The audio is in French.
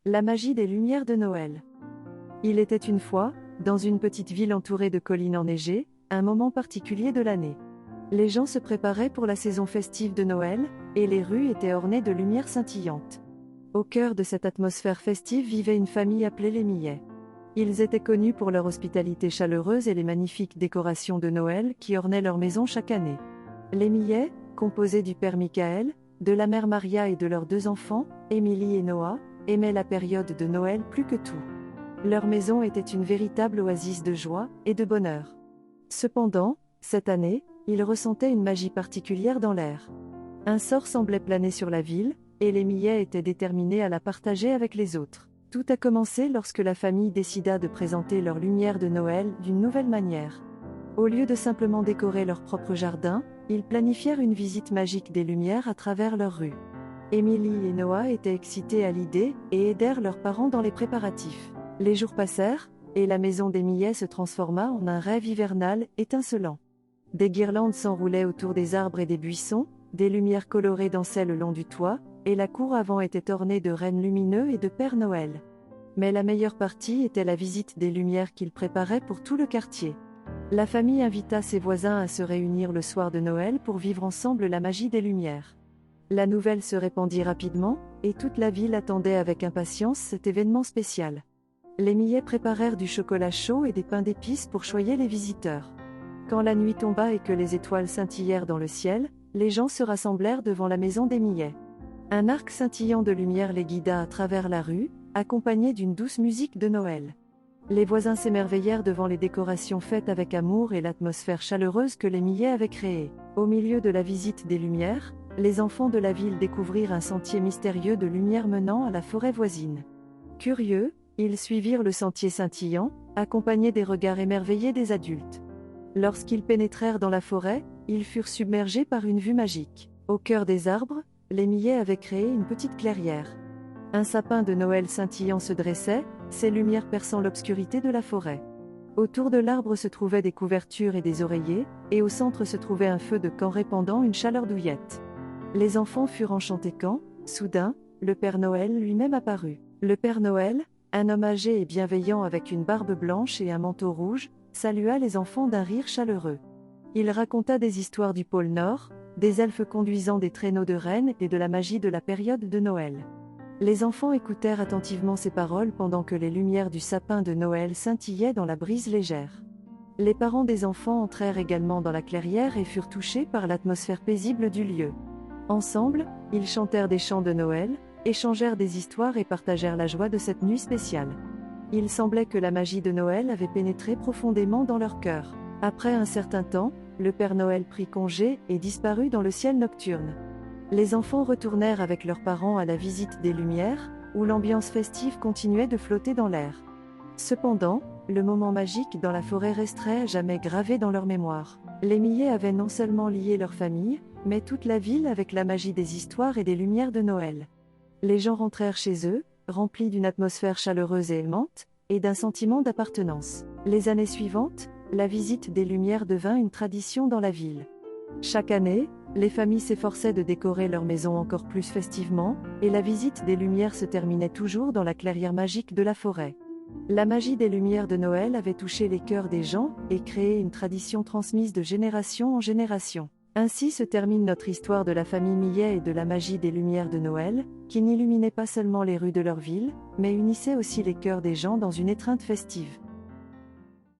La magie des lumières de Noël. Il était une fois, dans une petite ville entourée de collines enneigées, un moment particulier de l'année. Les gens se préparaient pour la saison festive de Noël, et les rues étaient ornées de lumières scintillantes. Au cœur de cette atmosphère festive vivait une famille appelée les Millets. Ils étaient connus pour leur hospitalité chaleureuse et les magnifiques décorations de Noël qui ornaient leur maison chaque année. Les Millets, composés du père Michael, de la mère Maria et de leurs deux enfants, Émilie et Noah, aimaient la période de Noël plus que tout. Leur maison était une véritable oasis de joie et de bonheur. Cependant, cette année, ils ressentaient une magie particulière dans l'air. Un sort semblait planer sur la ville, et les Millets étaient déterminés à la partager avec les autres. Tout a commencé lorsque la famille décida de présenter leurs lumières de Noël d'une nouvelle manière. Au lieu de simplement décorer leur propre jardin, ils planifièrent une visite magique des lumières à travers leur rue. Émilie et Noah étaient excités à l'idée et aidèrent leurs parents dans les préparatifs. Les jours passèrent, et la maison des Millets se transforma en un rêve hivernal étincelant. Des guirlandes s'enroulaient autour des arbres et des buissons, des lumières colorées dansaient le long du toit, et la cour avant était ornée de rennes lumineux et de Père Noël. Mais la meilleure partie était la visite des lumières qu'ils préparaient pour tout le quartier. La famille invita ses voisins à se réunir le soir de Noël pour vivre ensemble la magie des lumières. La nouvelle se répandit rapidement, et toute la ville attendait avec impatience cet événement spécial. Les Millets préparèrent du chocolat chaud et des pains d'épices pour choyer les visiteurs. Quand la nuit tomba et que les étoiles scintillèrent dans le ciel, les gens se rassemblèrent devant la maison des Millets. Un arc scintillant de lumière les guida à travers la rue, accompagné d'une douce musique de Noël. Les voisins s'émerveillèrent devant les décorations faites avec amour et l'atmosphère chaleureuse que les Millets avaient créée. Au milieu de la visite des lumières, les enfants de la ville découvrirent un sentier mystérieux de lumière menant à la forêt voisine. Curieux, ils suivirent le sentier scintillant, accompagnés des regards émerveillés des adultes. Lorsqu'ils pénétrèrent dans la forêt, ils furent submergés par une vue magique. Au cœur des arbres, les Millets avaient créé une petite clairière. Un sapin de Noël scintillant se dressait, ses lumières perçant l'obscurité de la forêt. Autour de l'arbre se trouvaient des couvertures et des oreillers, et au centre se trouvait un feu de camp répandant une chaleur douillette. Les enfants furent enchantés quand, soudain, le Père Noël lui-même apparut. Le Père Noël, un homme âgé et bienveillant avec une barbe blanche et un manteau rouge, salua les enfants d'un rire chaleureux. Il raconta des histoires du pôle Nord, des elfes conduisant des traîneaux de rennes et de la magie de la période de Noël. Les enfants écoutèrent attentivement ces paroles pendant que les lumières du sapin de Noël scintillaient dans la brise légère. Les parents des enfants entrèrent également dans la clairière et furent touchés par l'atmosphère paisible du lieu. Ensemble, ils chantèrent des chants de Noël, échangèrent des histoires et partagèrent la joie de cette nuit spéciale. Il semblait que la magie de Noël avait pénétré profondément dans leur cœur. Après un certain temps, le Père Noël prit congé et disparut dans le ciel nocturne. Les enfants retournèrent avec leurs parents à la visite des lumières, où l'ambiance festive continuait de flotter dans l'air. Cependant, le moment magique dans la forêt resterait à jamais gravé dans leur mémoire. Les Millets avaient non seulement lié leur famille, mais toute la ville avec la magie des histoires et des lumières de Noël. Les gens rentrèrent chez eux, remplis d'une atmosphère chaleureuse et aimante, et d'un sentiment d'appartenance. Les années suivantes, la visite des lumières devint une tradition dans la ville. Chaque année, les familles s'efforçaient de décorer leur maison encore plus festivement, et la visite des lumières se terminait toujours dans la clairière magique de la forêt. La magie des lumières de Noël avait touché les cœurs des gens et créé une tradition transmise de génération en génération. Ainsi se termine notre histoire de la famille Millet et de la magie des lumières de Noël, qui n'illuminait pas seulement les rues de leur ville, mais unissait aussi les cœurs des gens dans une étreinte festive.